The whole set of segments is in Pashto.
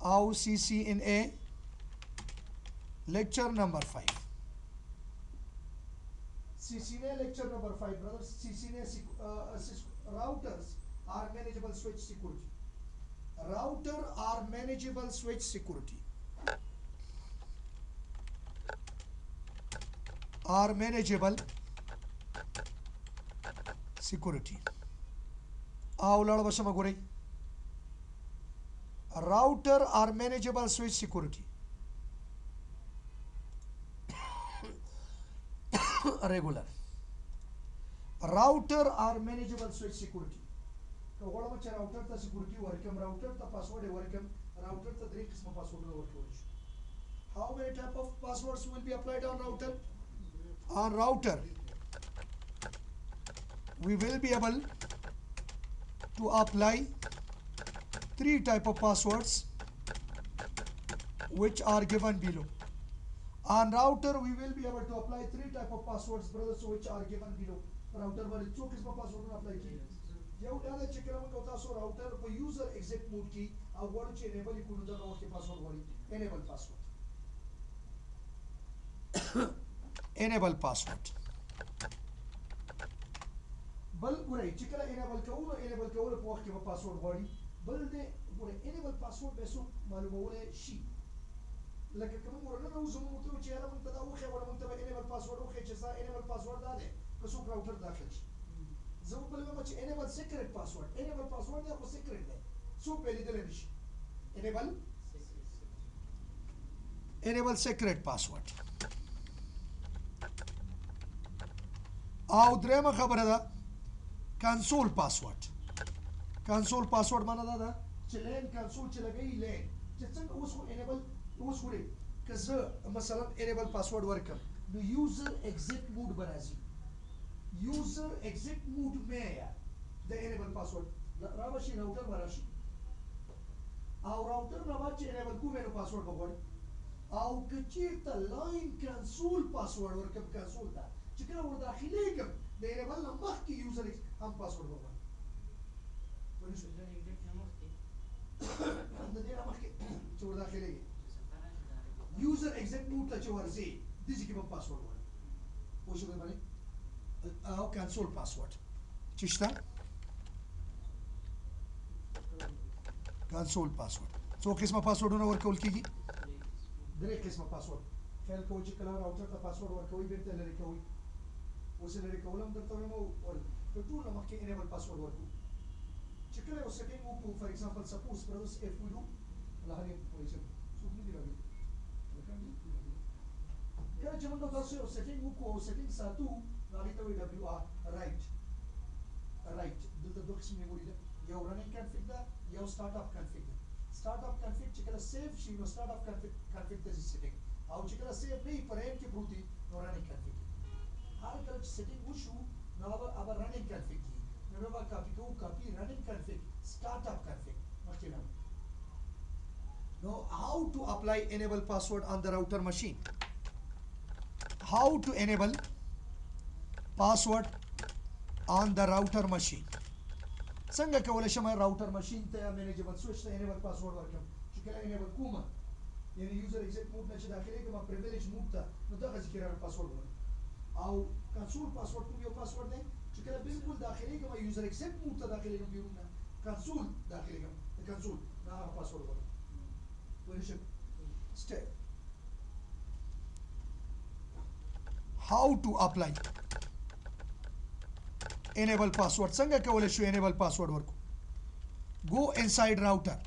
आओ CC in A lecture number 5. CC ने lecture number 5 brothers. CC ने routers are manageable switch security. Router are manageable switch security. Are manageable security. आओ लड़ बशम गुरे. Router are manageable switch security. Regular. Router are manageable switch security. तो गोला में router ता security वर्कम router ता password वर्कम router ता दरी किस्म password वर्कम. How many type of passwords will be applied on router? On router, we will be able to apply 3 type of passwords which are given below. On router, we will be able to apply 3 type of passwords, brothers, which are given below. Router वाले 2 किस्म password apply किए. ये उठाने चेक करना होता है सो router पर user exit mode की अब वाले चे enable ही कुछ उधर और के password वाली enable password. Enable password. बल बुरे चिकला enable का वो के password वाली बल दे बुरे enable password बेसो मालूम वाले शी लगे कम बुरे ना उस समय मुझे चेहरा मन तदा वो क्या वाला मन तबा enable password वो क्या चेसा enable password डाले कसो router दाखिल जब बल में मुझे enable secret password या वो secret है सो पहले दले निश enable secret password. आओ द्रेमा खबर है console password. Console password माना दादा चलें console चला गई ले जितना उसको enable उसको ले कज़ मसलन enable password वर्कम no user exit mode Banaji user exit mode में या the enable password राबाशी router बनाशी आओ router राबाची enable को मेरे password बगोड़ आओ कचीर ता line console password वर्कम console ता चिकना वो दाखिले कम the enable नंबर की user हम password बगोड़ user exit mode ता चोर से दिस की password वाला वो शो बने आओ cancel password चिश्ता cancel password so किस्म password होना वर्क उल्की की दरे किस्म password फेल को चिकला राउटर का password वर्क हुई बेटे लड़े का हुई उसे लड़े का उलम दरता में वो तो तू ना मक्के enable password वर्क चिकले वो setting को for example suppose brothers if we do Lahiri पोजीशन सुपनी दी लगी क्या जब हम दोस्त setting को setting सातु लाली तो WR right दिल दो किस्म में बोली ला या running config दा या startup config चिकला save she know startup config दा setting आओ चिकला save नहीं पर एम के भूती नो running config हर कल setting वो शू नो अब running config की no copy running config startup config मस्ती Now, how to apply enable password on the router machine? How to enable password on the router machine? संगा क्या बोले शमा router machine ते manageable switch ते enable password वर्कम चिकला enable कुमा यानी user exit mode नचे दाखिले के मा privilege mode ता नुदा का जिक्र password वर्क आओ console password को भी password नहीं चिकला बिल्कुल दाखिले के मा user exit mode ता दाखिले के भी ना console दाखिले के console ना password work step how to apply enable password संगा क्या बोले show enable password work go inside router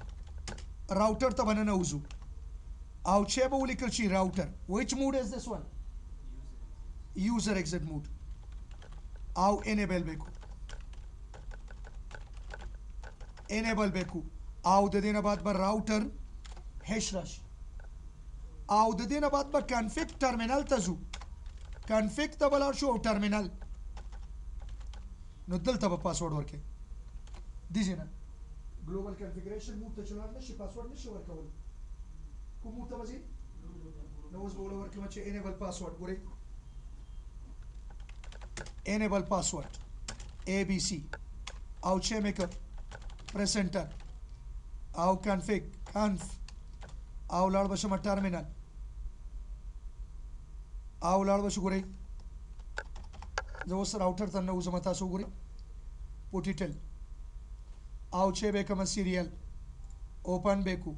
तो बनाना उजू आओ छे बोली कल router which mode is this one user exit mode आओ enable बेकू आओ दे देना बाद पर router हैश राशि आओ दे देना बाद पर config terminal तजू config तबला शो terminal नुद्दल तब पासवर्ड वर्क दीजिए ना ग्लोबल कॉन्फ़िगरेशन मूव तो चलाना शि पासवर्ड नहीं शो वर्क हो को मूव तो बजी नोज बोलो वर्क में चे enable पासवर्ड पूरे enable पासवर्ड abc आओ चे मेक press enter आओ config conf او لاړ بشم ټرمینل او لاړ بش ګورئ زه اوس راوټر ته ننوځم تاسو وګورئ پوټیټل او چې به کوم سیریل اوپن بیکو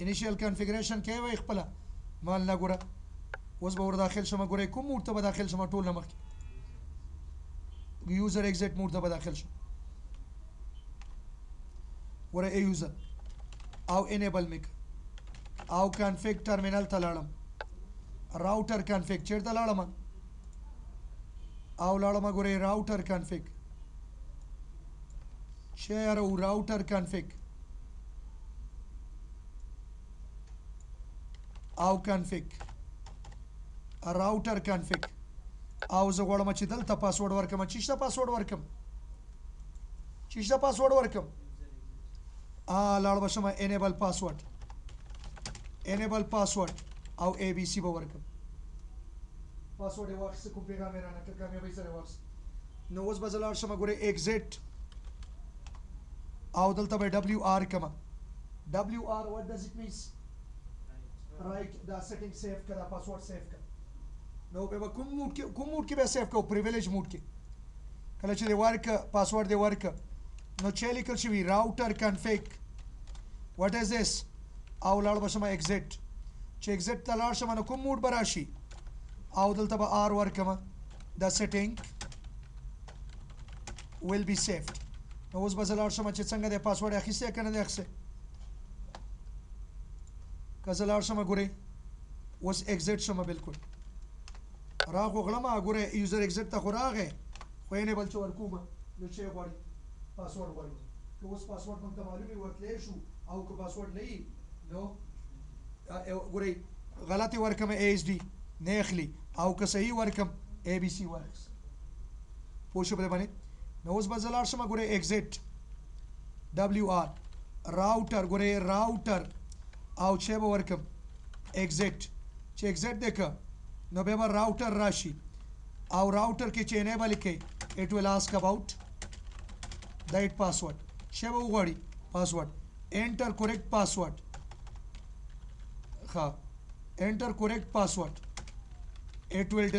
انیشیل کنفیګریشن کې وای خپل مال نه ګوره اوس به ور داخل شمه ګورئ کوم موډ ته به داخل شمه ټول نه مخکې یوزر ایگزیټ موډ ته به داخل شم ګوره ای یوزر او انیبل میک او کنفیګ ټرمینل ته لاړم راوټر کنفیګ چیرته لاړم او لاړم ګورئ راوټر کنفیګ شیر او راوټر کنفیګ او کنفیګ راوټر کنفیګ او زه غواړم چې دلته پاسورډ ورکم چې شته پاسورډ ورکم لاړ بشم انیبل پاسورډ او اے بی سی به ورکم پاسورډ یې واخیسته کوم پیغام یې رانه کړ کامیابۍ سره یې واخیسته نو اوس به زه لاړ شم ګورئ ایګزیټ او دلته به ډبلیو آر کمه ډبلیو آر واټ ډز اټ مینس رائټ دا سیټینګ سیف کړه پاسورډ سیف کړه نو به کوم موډ کې به سیف کو پریویلیج موډ کې کله چې دی ورک پاسورډ دی ورک نو چې لیکل شوی راوټر کنفیګ واټ از this او لاړ بشم ایگزیټ چې ایگزیټ ته لاړ شم نو کوم موډ به راشي او دلته به آر ورکم د سیټینګ will be saved نو اوس به زه لاړ شم چې څنګه دی پاسورډ اخیستی که نه دی اخیستی که زه لاړ شم ګورئ اوس ایگزیټ شم بالکل راغو غلمه ګوره یوزر ایگزیټ ته خو راغی خو انیبل چې ورکومه نو چې غواړي پاسورډ غواړي که اوس پاسورډ موږ ته معلوم وي ورتلی شو او که پاسورډ نه وي نو ګورئ غلط یې ورکم اے ایس ډي نه اخلي او که صحیح ورکم اے بی سی واخیست پوه شو په دې باندې نو اوس به زه لاړ شم ګورئ ایگزیټ ډبلیو آر راوټر ګورئ راوټر او چې به ورکم ایگزیټ چې ایگزیټ دی که نو بیا به راوټر راشي او راوټر کې چې انیبل کوي اټ ویل آسک اباؤٹ دیٹ پاسورډ چې به وغواړي پاسورډ انټر کریکټ پاسورډ ها انټر کریکټ پاسورډ اټ ویل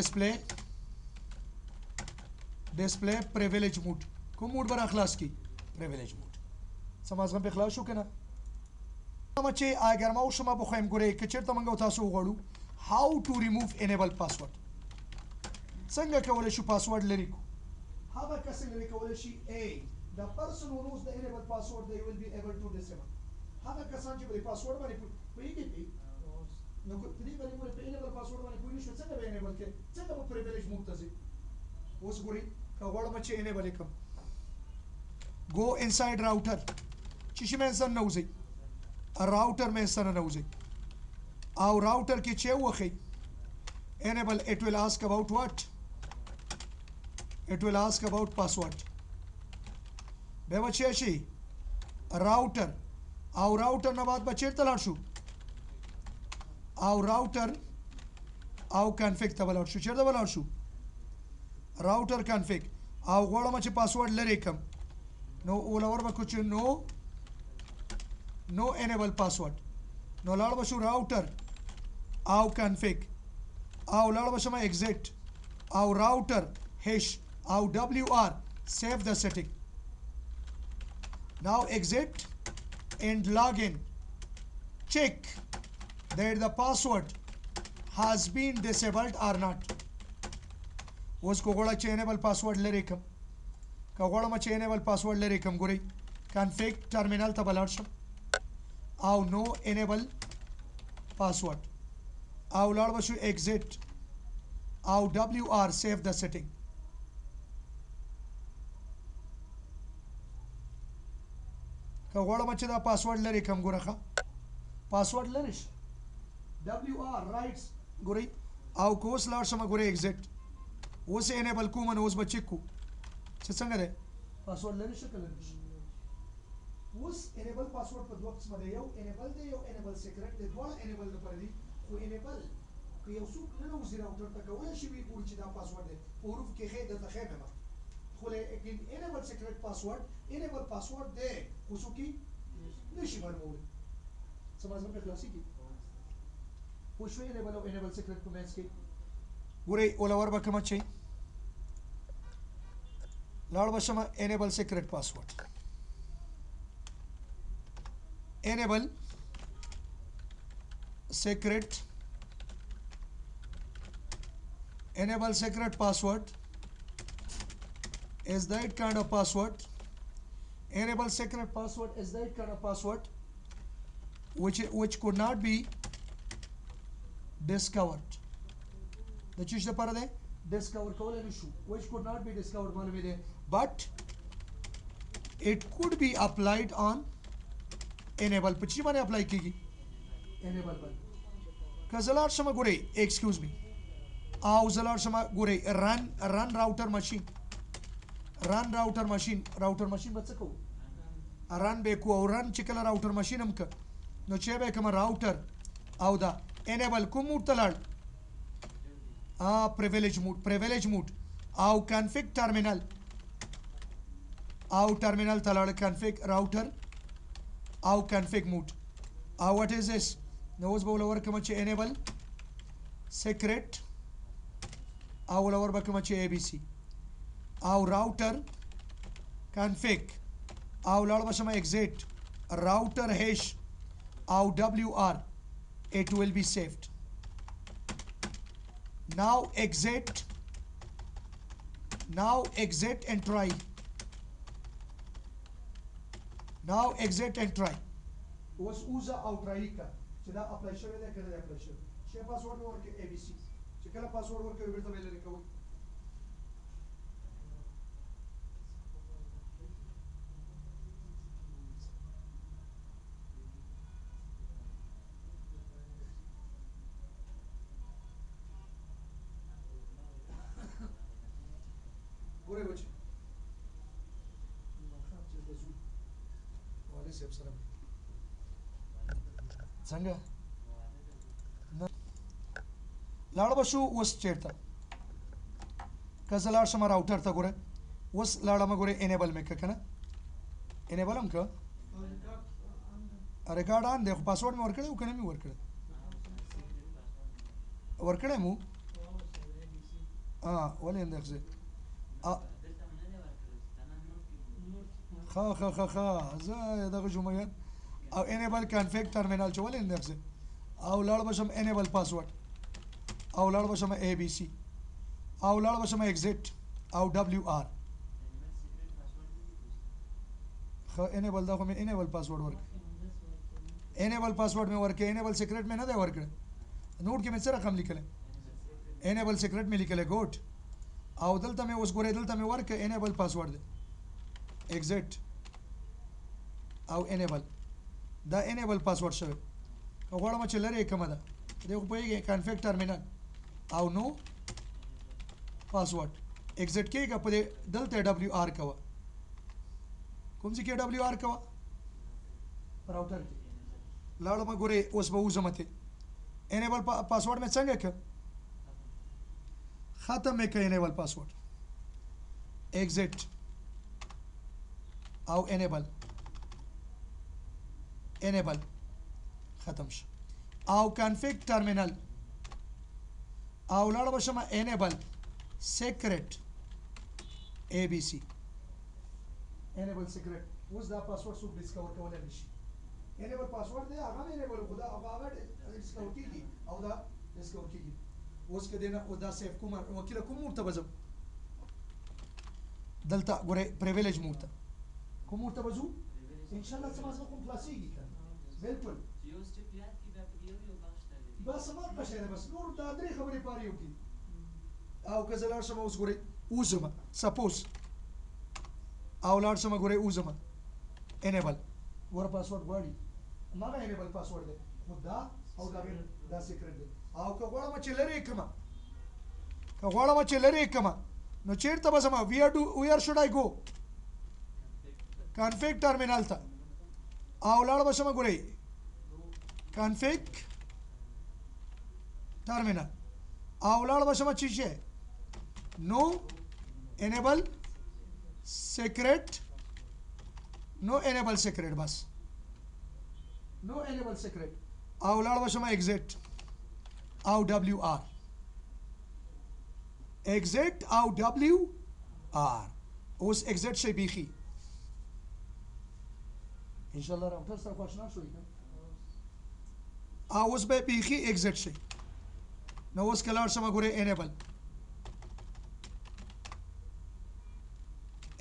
ډسپلی پریویلیج موډ کوم موډ به راخلاص کی پریویلیج موډ سمازغم په خلاص شو کنه چې اگر ما شما بخوایم ګورئ که چېرته موږ تاسو وغواړو how to remove enable password څنګه کولی شو پاسورډ لرې کړو هغه کس لرې کولی شي the person who knows the enable password they will be able to disable هغه کسان چې په پاسورډ باندې پوهېږي نو په دې باندې موږ په enable password باندې پوه نه شو څنګه به enable کړي څنګه به privilege موډ ته ځي اوس ګورئ که غواړم چې enable یې کړم go inside router چې شي مې سره نوځئ راوټر مې سره نوځئ او راوټر کې چې وخی enable it will ask about what it will ask about password به بچی شي راوټر او راوټر نه بعد بچیر ته لاړ شو او راوټر او کنفیګ ته ولاړ شو چیرته ولاړ شو راوټر کنفیګ او غواړم چې پاسورډ لرې کم نو ولور به کوچ نو enable password نو لاړ به شو راوټر او کنفیګ او لاړ به شم ایگزیټ او راوټر هش او ډبلیو آر سیف د سیټینګ now exit and log in check that the password has been disabled or not اوس کو غواړم چې enable password لرې کم که غواړم چې enable password لرې کم ګورئ config terminal ته به لاړ شم او no enable password او لاړ به شو exit او WR save the setting که غواړم چې دا پاسورډ لرې کم ګوره ښه پاسورډ لرې شه WR رایټس ګورئ او که اوس لاړ شم ګورئ exit اوس انیبل کوم نو اوس به چک کو چې څنګه دی پاسورډ لرې شه که لرې شه اوس انیبل پاسورډ په دوه قسمه دی یو انیبل دی یو انیبل سیکرټ دی دواړه انیبل لپاره دي خو انیبل که یو څوک ننوځي راوټر ته کولی شي وي ګوري چې دا پاسورډ دی په حروف کې ښې درته ښیم یم خله اكين enable secret password enable password ده خصوصي نشي معلومه سمعت من كلاسيكي وشو enable او enable secret commands كي وري ولا وربا كما شيء لاړ بشم enable secret password enable secret password is that kind of password. Enable secret password is that kind of password which could not be discovered. The चीज the पर दे discover कौन है issue which could not be discovered मालूम है but it could be applied on enable पिछली माने apply की enable पर कज़लार शमा गुरे excuse me आओ ज़लार शमा गुरे run router machine बच्चा को run बेकु और run चिकला router machine हम कर नो चे बेक हम router आओ दा enable कुमूर तलाड़ privilege mode आओ config terminal तलाड़ config router आओ config mode आओ what is this नोज़ बोला वर कमचे enable secret आओ ला वर बकमचे abc आओ router config आओ लाड़ बशमा exit router hash आओ wr it will be saved. Now exit and try. Was usa out try ka chida apply shave da kada apply shave she password work abc chikala password work virta mele recover पूरे बच्चे वाले से अफसर संगा लाड़ बशु वस चेरता कज़लार शमा राउटर था गुरे वस लाड़ा में गुरे enable में क्या ना enable हम क्या अरे कार्ड आन देखो पासवर्ड में वर्क करे उकने में वर्क करे मु वाले इंदेख से खा زي دغه جمعيات او enable config terminal چول اندر سے او لاړ بشم enable password او لاړ بشم abc او لاړ بشم exit او wr خ enable دا کوم enable password ورک enable password में ورک enable secret में نه دا ورک नोट کې مې سره رقم لیکل enable secret में لیکل ګوټ او دلته مې اوس ګورې دلته مې ورک enable password دی exit او enable دا enable password شوی غواړم چې لري کومه ده دغه په یوه config terminal او نو password exit کېږي په دلته wr کوا کوم ځای کې wr کوا راوټر کې لاړم ګورې اوس به وزمته enable password مې څنګه ک ختم مې ک enable password exit او enable ختم شو او config terminal او لاړ بشم enable secret abc enable secret اوس دا پاسورډ څوک ډیسکور کولای نشي enable پاسورډ دی هغه enable خدا هغه ډیسکور کیږي او دا ډیسکور کیږي اوس کده نه او دا سیف کوم وکیل کوم مرتبه دلته ګوره privilege مرتبه کوم مرتبه زو ان شاء الله سمازه کوم کلاسيږي بالکل یو سټپ یاد کی دا په یو باغشتل بس ما بشه بس نور دا درې خبرې پاره یو کی او کزلار شمه اوس ګوري اوزما سپوز او لار شمه ګوري اوزما enable ور پاسورډ غواړي ما enable پاسورډ دی خدا او دا سیکرټ دی او که غواړم چې لري کما نو چیرته به زما where should I go config terminal ته او لاړ بشم ګورئ config terminal او لاړ بشم چې نو enable secret no enable secret बस no enable secret او لاړ بشم exit او WR exit او WR اوس exit شي بيخي ان شاء الله راوټر سره خوښ شوي او اوس به بيخي exit شي نو اوس کلاړ شم ګوره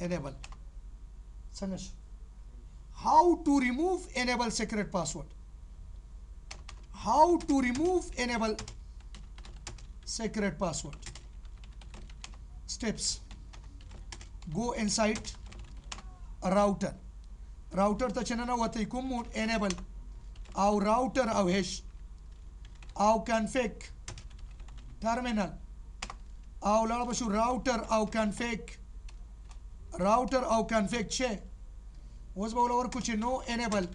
enable څنګه شي how to remove enable secret password how to remove enable secret password steps go inside router ته چننه وته کوم موډ enable او router او hash او config terminal او لاړ بشو router او config چې اوس به ولور کو چې no enable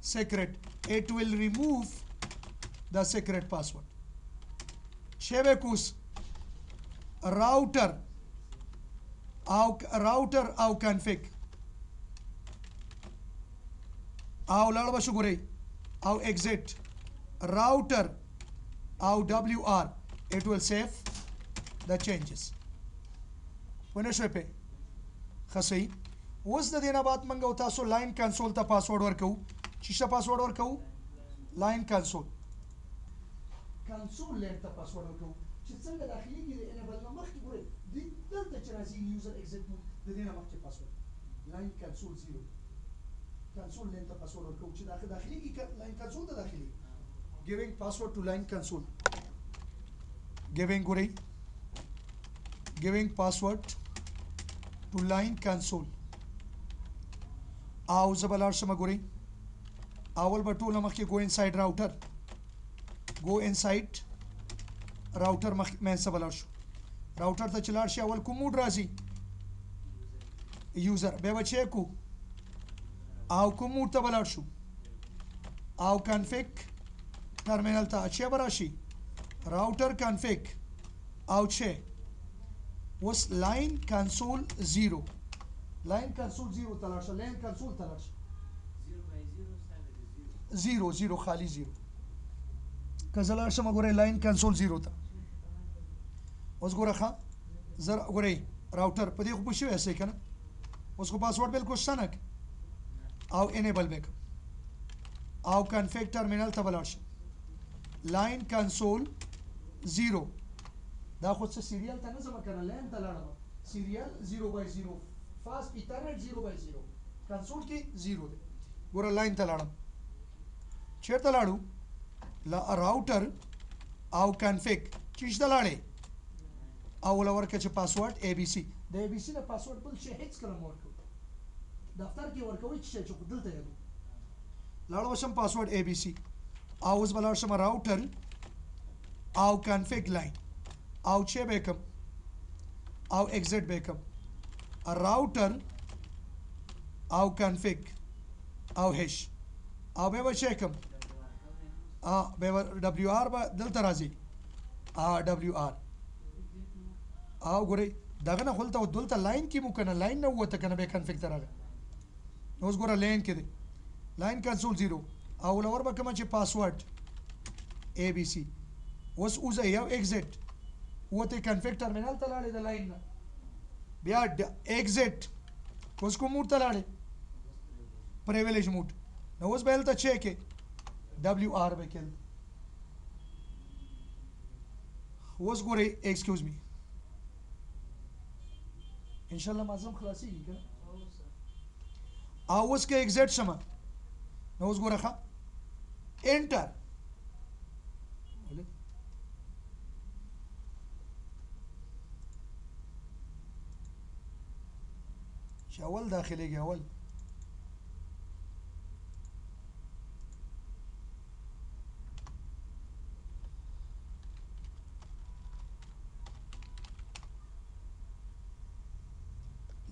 secret it will remove the secret password شبكوس router او config او لاړ بشو ګورئ او exit router او WR it will save the changes ونه شوي په خسي اوس د دې نه بعد منګه او تاسو لاین کنسول ته پاسورډ ورکو چې څه پاسورډ ورکو لاین کنسول لین ته پاسورډ ورکو چې څنګه داخلي کې د انیبل نه مخکې ګورئ دلته چې راځي یوزر ایگزیټ مو د دې نه مخکې پاسورډ لاین کنسول 0 کنسول لین ته پاسورډ ورکو چې داخلي کې لاین کنسول ته داخلي giving password to line console giving password to line console او زبلار شم ګورئ اول به ټول مخکې go inside router مې زبلار شو راوټر ته چلار شي اول کوم موډ راځي یوزر به بچی کو او کوم موډ ته بلار شو او config terminal ته اچي براشي router config او چې was line console 0 تلاشه line console تلاشه 0 خالی 0 کزلار شم ګورئ line console 0 ته اوس ګوره ښه زر ګورئ راوټر په دې خو پوښي وسې کنه اوس خو پاسورډ بالکل شنک او انیبل بیک او config terminal ته بلار شم line console 0 دا خو څه سیریال ته نه زما کنه لین ته لاړم سیریال 0/0 فاست ایترنت 0/0 کنسول کې 0 دی ګوره لاین ته لاړم چیرته لاړو لا راوټر او config چیش ته لاړې او ولور کې چې پاسورډ ABC د ABC نه پاسورډ بل شي هیڅ کله ورکو دفتر کې ورکوي چې دلته یادو لاړو شم پاسورډ ABC او اوس بلار شم راوټر او config line او چې بیکم او exit بیکم راوټر او config او hash او به چیکم به WR به دلته راځي WR او ګورئ دغه نه خپلته دلته لاین کې مو کنه لاین نه وته کنه به config ته راغی اوس ګوره لاین کې دی لاین کنسول 0 او لور به کوم چې پاسورډ ABC اوس اوزه یو exit وته config terminal ته لاړې د لاین نه بیا exit اوس کوم موډ ته لاړې privilege موډ نو اوس به هلته چیک WR به کېل اوس ګورئ excuse me ان شاء الله معظم خلاصيږي کنه او اوس کې exit شمه نو اوس ګوره ښه انټر چې اول داخليږي اول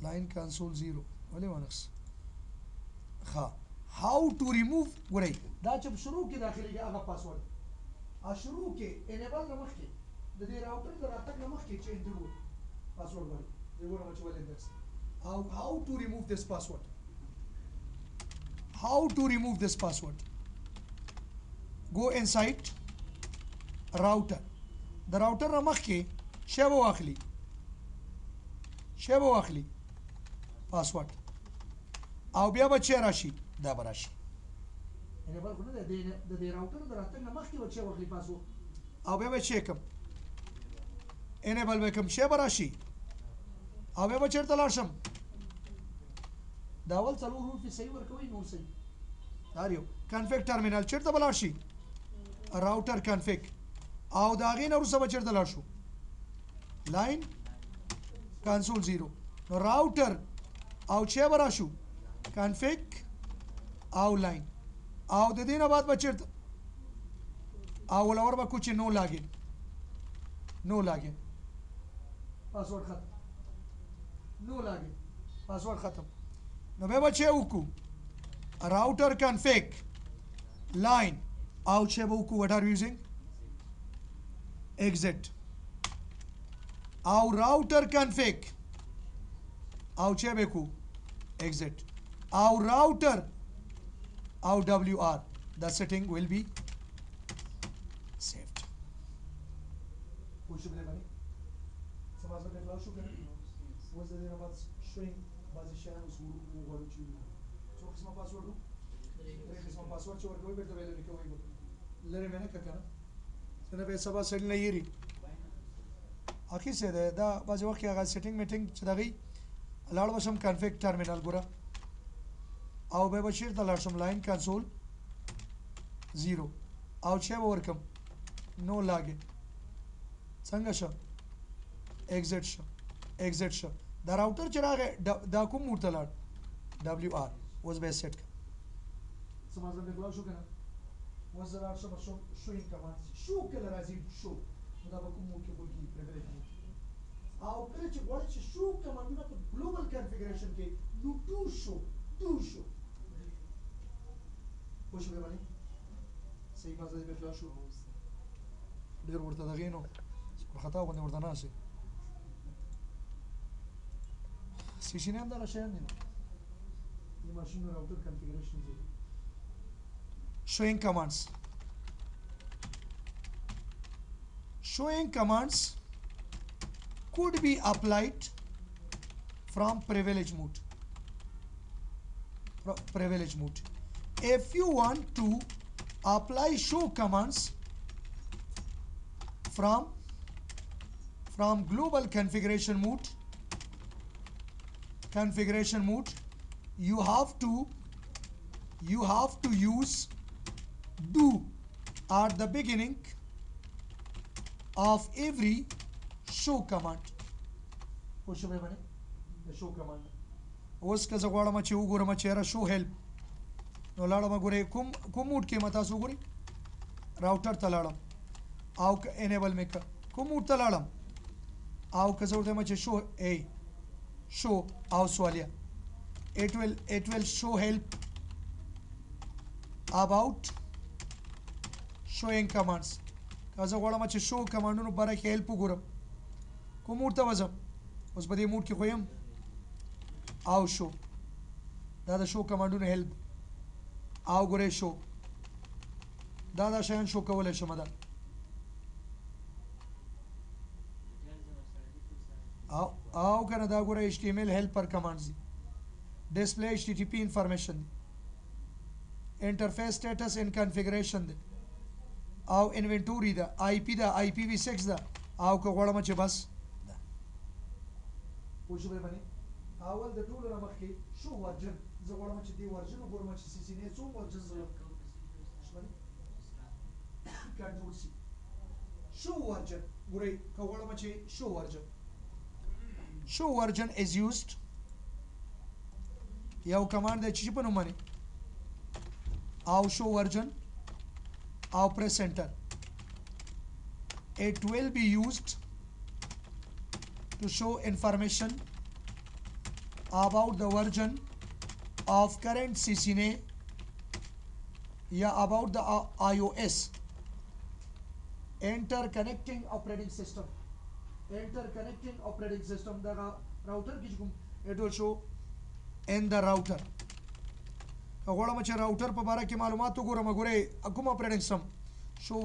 line console 0 ولې ونقص ها how to remove ګورئ دا چې شروع کې داخليږي هغه پاسورډ شروع کې انیبل نه مخکې د دې راوټر د راتګ نه مخکې چې انټر پاسورډ ورکړئ يقول ما تشوف الإندكس how to remove this password how to remove this password go inside router the router رمخ کې شیبه واخلي password او بیا به چې راشي دا به راشي یعنی بل خو نه دی د دې راوټر د راتګ نه مخکې به چې واخلي پاسورډ او بیا به چې کوم انیبل به کوم شی به راشي او بیا به چېرته لاړ شم دا اول څلور حروف صحیح ورکوئ نور صحیح دا یو کنفیګ ټرمینل چېرته به لاړ شي راوټر کنفیګ او د هغې نه وروسته به چېرته لاړ شو لاین کنسول 0 نو راوټر او چې به راشو کنفیګ او لاین او د دې نه بعد به چېرته او ولور به کو چې نو لاګین پاسورډ ختم نو لاګین پاسورډ ختم نو بیا به چې وکړو راوټر کنفیګ لاین او چې به وکړو وټ آر یوزینګ exit او راوټر کنفیګ او چې به کو exit او راوټر او WR the setting will be saved وشو بله باندې سماز به فلاش شو کنه وز دې نه بعد شوینګ بعضی شیان اوس وګورو چې څو قسمه پاسورډ درې قسمه پاسورډ چې ورکوي به ته ویل نه کوي لره مې نه کړه څنګه به سبا سړی نه یری اخی څه ده دا بعضی وخت هغه سیټینګ میټینګ چې دغه لاړ وشم کنفیګ ټرمینل ګوره او به بشیر ته لاړ شم لاین کنسول 0 او چې به ورکم نو لاګین څنګه شو exit شو دا راوټر چې راغی دا کوم موډ ته لاړ WR اوس به سیټ کړم سمازه به بلاو شو کنه اوس زه لاړ شم شوینګ کمانډ شو کله راځي شو دا به کوم موډ کې وګورئ پریویلیج موډ او کله چې غواړئ چې شو کمانډونه په ګلوبل کنفیګریشن کې نو ټو شو پوه شو به باندې صحیح مازه به فلاش شو ډېر ورته دغې نو خطا غوندې ورته ناست سیشینې هم دغه شیان دي نو د ماشین راوټر کنفیګریشن دی showing commands could be applied from privilege mode if you want to apply show commands from global configuration mode you have to use do at the beginning of every show command شو به باندې د شو کمانډ اوس که زه غواړم چې وګورم چېرې شو هیلپ نو لاړم ګورئ کوم موډ کې ما تاسو وګورئ راوټر ته لاړم او انیبل مې کړ کوم موډ ته لاړم او که زه ورته وایم چې شو او سوالیه it will show help about showing commands که زه غواړم چې شو کمانډونو باره کې هیلپ وګورم کوم موډ ته وځم اوس په دې موډ کې خو یم او شو دا د شو کمانډونو هیلپ او ګورئ شو دا شیان شو کولی شم دا او کنه دا ګوره HTML helper commands دي display HTTP information دی interface status in configuration دی او inventory دا IP دا IPv6 دا او که غواړم چې بس دا پوه شو باندې اول د ټولو نه مخکې شو ورجن زه غواړم چې دې ورجن وګورم چې CCNA څو ورجن زه کنټرول C شو ورجن ګورئ که غواړم چې show version is used یو کمانډ دی چې په نوم باندې او show version او press enter it will be used to show information about the version of current CCNA या about the iOS interconnecting operating system interconnecting operating system دا راوټر کې کوم it will show in the router غواړم چې راوټر په باره کې معلومات وګورم غوري کوم اپریټنګ سیستم شو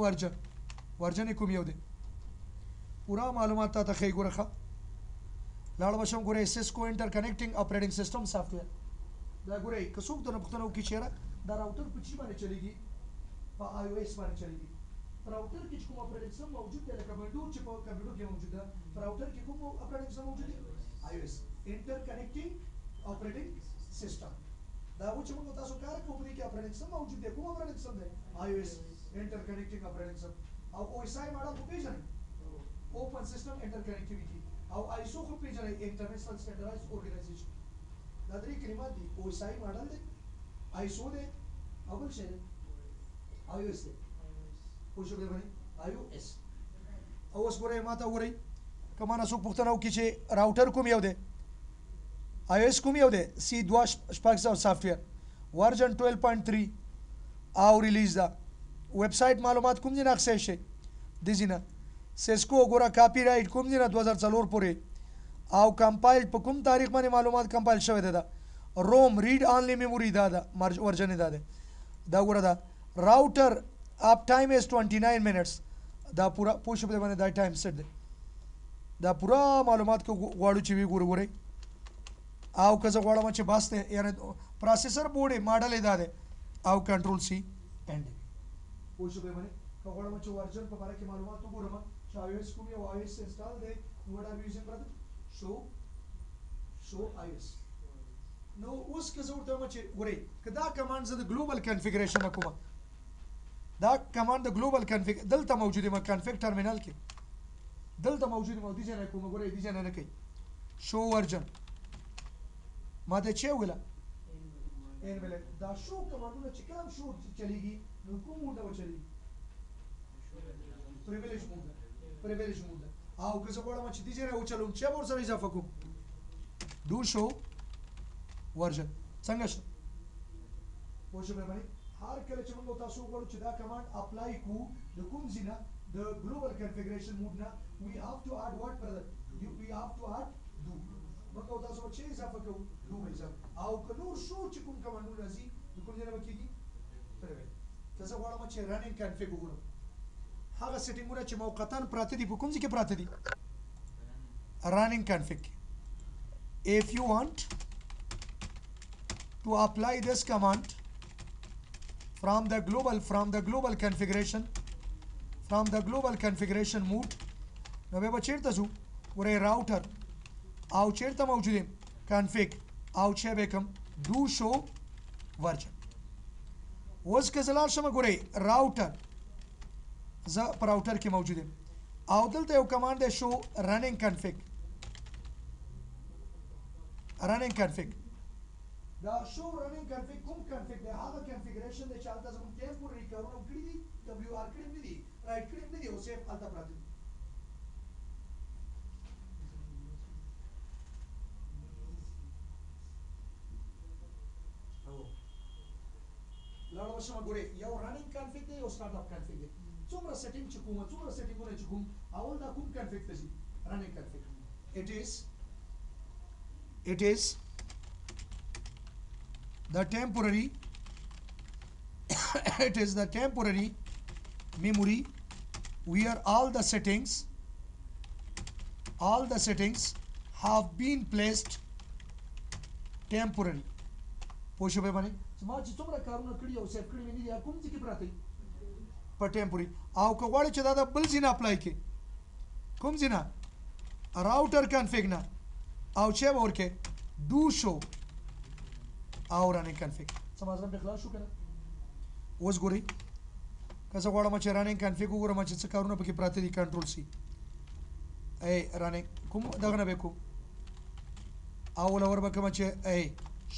ورجن کوم یو دی پورا معلومات ته خې ګورخه لاړ بشم ګوري سیسکو انټرکنیکټینګ اپریټنګ سیستم سافټویر دا ګوري که څوک د پښتنو کې چیرې دا راوټر په چی باندې چلیږي په آی او اس باندې چلیږي راوټر کې کوم اپریټنګ سیستم موجود دی لکه وینډوز چې په کمپیوټر کې موجود ده راوټر کې کوم اپریټنګ سیستم موجود دی آی او اس انټرکنیکټینګ اپریټنګ سیستم دا و چې موږ تاسو کار کوو په دې کې اپریټنګ سیستم موجود دی کوم اپریټنګ سیستم دی آی او اس انټرکنیکټینګ اپریټنګ سیستم او او اس آی ماډل په پیژنئ اوپن سیستم انټرکنیکټیویټي او آیسو خو پیژنئ انټرنیشنل سټینډرډایز اورګنایزیشن دا درې کلمات دي او اس آی ماډل دی آیسو دی او بل شی دی آی او اس دی خو شو به باندې آی او اس او اوس ګورئ ماته وګورئ کما نه څوک پوښتنه وکړي چې راوټر کوم یو دی آی او اس کوم یو دی سی 2 شپږ سافټویر ورژن 12.3 او ریلیز دا ویب سټ معلومات کوم ځای نه اکسس شي د ځینه سیسکو ګوره کاپی رائټ کوم ځای نه 2004 پورې او کمپایل په کوم تاریخ باندې معلومات کمپایل شوی دی دا روم ریډ انلی میموري دا ورژن دا دی دا ګوره دا راوټر اپ ټایم از 29 منټس دا پورا پوښ په باندې دا ټایم سیټ دی دا پورا معلومات کو غواړو چې وی ګورئ او که زه غواړم چې بس ته یعنی پروسیسر بورډ ماډل دا دی او کنټرول سی اینډ پوښ په باندې که غواړم چې ورژن په اړه کې معلومات وګورم چې آی او اس کوم یو آی او اس انسټال دی نو وټ ار یوزینګ برادر شو آی او اس نو اوس که زه ورته چې ګورئ که دا کمانډ زه د ګلوبل کنفیګریشن کوم دا کمانډ د ګلوبل کنفیګ دلته موجود دی کنفیګ ټرمینل کې دلته موجود دی ځنه کوم ګورئ دي ځنه نه کوي شو ورژن ما ته چې ویل ان ویل دا شو کمانډونه چې کوم شو چلیږي نو کوم موډ چلیږي privilege mode او که زه غواړم چې دې ځای وچلوم چې به ورسره اضافه کوم do show version څنګه شو پوه شو باندې هر کله چې موږ تاسو غواړو چې دا کمانډ اپلای کو د کوم ځای نه د ګلوبل کنفیګریشن موډ نه we have to add what brother we have to add do موږ تاسو چې اضافه کوو do اضافه او که نور شو چې کوم کمانډونه راځي د کوم ځای نه کېږي که زه غواړم چې رننګ کنفیګ وګورم هغه سیټینګونه چې موقتا پراته دي په کوم ځای کې پراته دي رننګ کنفیګ if you want to apply this command from the global configuration mode نو به چیرته شو ورې راوټر او چیرته موجود دی config او چې به کوم do show version اوس که زلال شمه ګورئ راوټر زه پر راوټر کې موجود یم او دلته یو کمانډ دی شو رننګ کنفیګ دا شو رننګ کنفیګ کوم کنفیګ دی هغه کنفیګریشن دی چې هلته زموږ ټیمپورري کارونه کړي دي ډبلیو آر کړي نه دي رایټ کړي نه دي او سیف هلته پراته دي لاړ وشم ګورئ یو رننګ کنفیګ دی یو سٹارټ اپ کنفیګ دی څومره سیټینګ چې کومه څومره سیټینګونه چې کوم اول دا کوم کنفیګ ته شي رننګ کنفیګ it is the temporary memory where all the settings have been placed temporarily پوه شو به باندې ما چې څومره کارونه کړي او سیف کړي نه دي کوم ځای کې پراته دي په ټیمپورري او که غواړي چې دا د بل ځای نه اپلای کړي کوم ځای نه راوټر کنفیګ نه او چې به ورکې do show او رننګ کنفیګ څه مطلب به خلاص شو کنه اوس ګورئ که زه غواړم چې رننګ کنفیګ وګورم چې څه کارونه پکې پراته دي کنټرول سی ای رننګ کوم دغه نه به کوم اول اور به کوم چې ای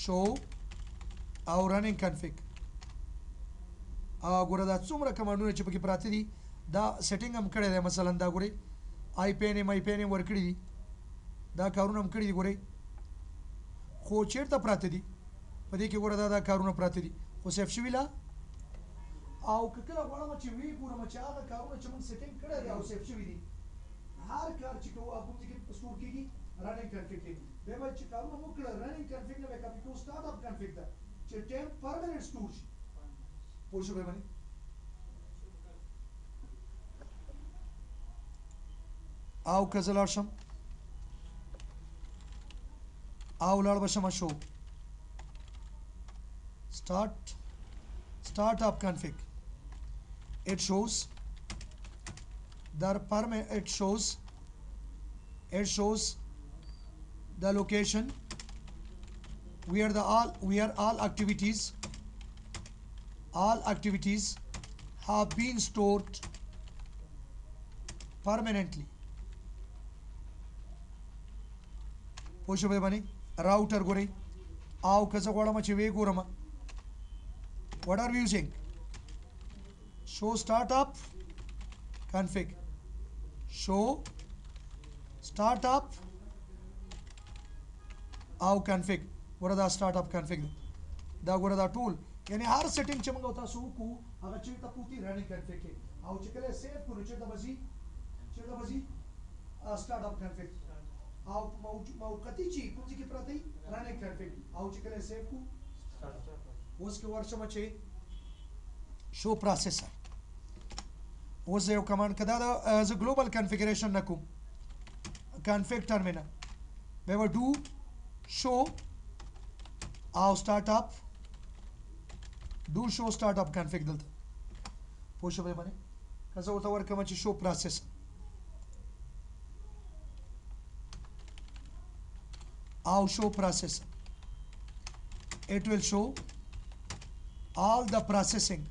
شو او رننګ کنفیګ ګوره دا څومره کمانډونه چې پکې پراته دي دا سیټینګ هم کړی دی مثلا دا ګورئ آی پین ایم ورکړي دي دا کارونه هم کړي دي ګورئ خو چیرته پراته دي په دې کې ګوره دا کارونه پراته دي خو سیف شوي لا او که کله غواړم چې وی ګورم چې هغه کارونه چې موږ سیټینګ کړی دی او سیف شوي دي هر کار چې کوو کوم ځای کې سٹور کیږي رننګ کنفیګ کې به به چې کارونه مو کړل رننګ کنفیګ نه به کاپی کو سٹارټ اپ کنفیګ دا چې ټیم پرمننت سٹور شي پوه شو به باندې او کزلار شم او لاړ بشم شو start up config it shows it shows the location where all activities have been stored permanently پوه شو به باندې راوټر ګورئ او که زه غواړم چې وی ګورم what are we using show startup config show startup او config ګوره دا startup config دا ګوره دا ټول یعنی هر سیټینګ چې موږ تاسو وکړو هغه چیرته پوتې رننګ config کې او چې کله سیو کړو چیرته بزي startup config او موقتی چې کوم ځای کې پراته وي رننګ کنفیګ او چې کله سیو کو اوس کې ورشم چې شو پروسیسر اوس یو کمانډ کدا دا از ګلوبل کنفیګریشن نکوم کنفیګ ټرمینل به و ډو شو او سٹارټ اپ ډو شو سٹارټ اپ کنفیګ دلته پوه شو به باندې کزه ورته ورکم چې شو پروسیسر او show processor it will show all the processing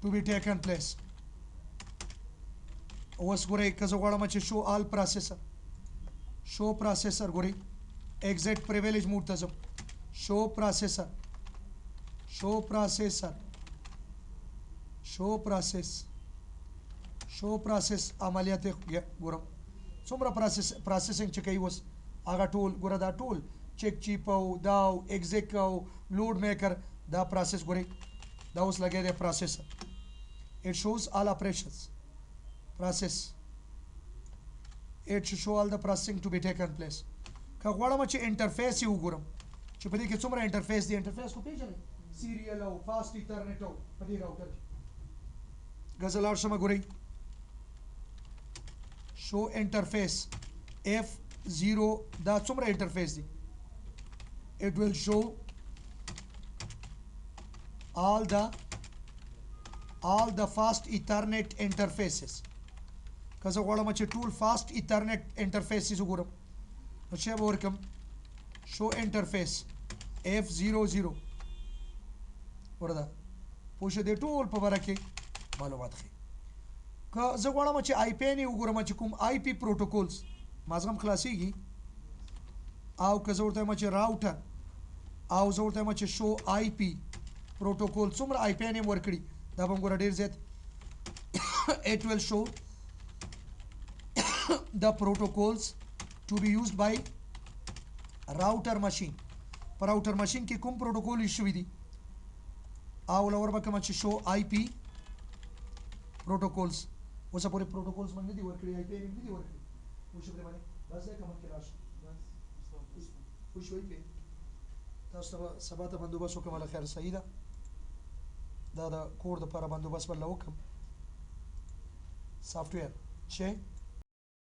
to be taken place اوس ګورئ که زه غواړم چې show all processor ګورئ exit privilege mode ته ځم show process عملیات ګورم څومره پروسیسینګ چې کوي اوس هغه ټول ګوره دا ټول چیک چیپ او دا او ایگزیک او لوډ میکر دا پروسیس ګورئ دا اوس لګی دی پروسیسر it shows all operations process it should show all the processing to be taken place که غواړم چې انټرفیس یې وګورم چې په دې کې څومره انټرفیس دی انټرفیس خو پیژنئ سیریل او فاست ایترنیټ او په دې راوټر کې غزل ارشمه ګورئ show interface F0 دا څومره انټرفیس دی it will show all the fast ethernet interfaces که زه غواړم چې ټول فاست ایترنیټ انټرفیسز وګورم نو چې به ورکم show interface F00 ورته پوه شو دې ټول په باره کې معلومات ښیي که زه غواړم چې آی پی نه وګورم چې کوم آی پی پروتوکولز مازغم خلاصيږي او که زه ورته وایم چې راوټر او زه ورته وایم چې شو آی پی پروتوکول څومره آی پی نه ورکړي دا به ګوره ډیر زیات it will show the protocols to be used by router machine پر راوټر ماشین کې کوم پروتوکول شوی دي او لور به کوم چې شو آی پی پروتوکولز اوس پورې پروتوکولز باندې دی ورکړي آی پی نه دی ورکړي خو شو باندې بس دا کوم کې راشه خو شوي په تاسو سبا ته بندوبست وکم الله خیر سعیده دا د کور د لپاره بندوبست بل وکم سافټویر چې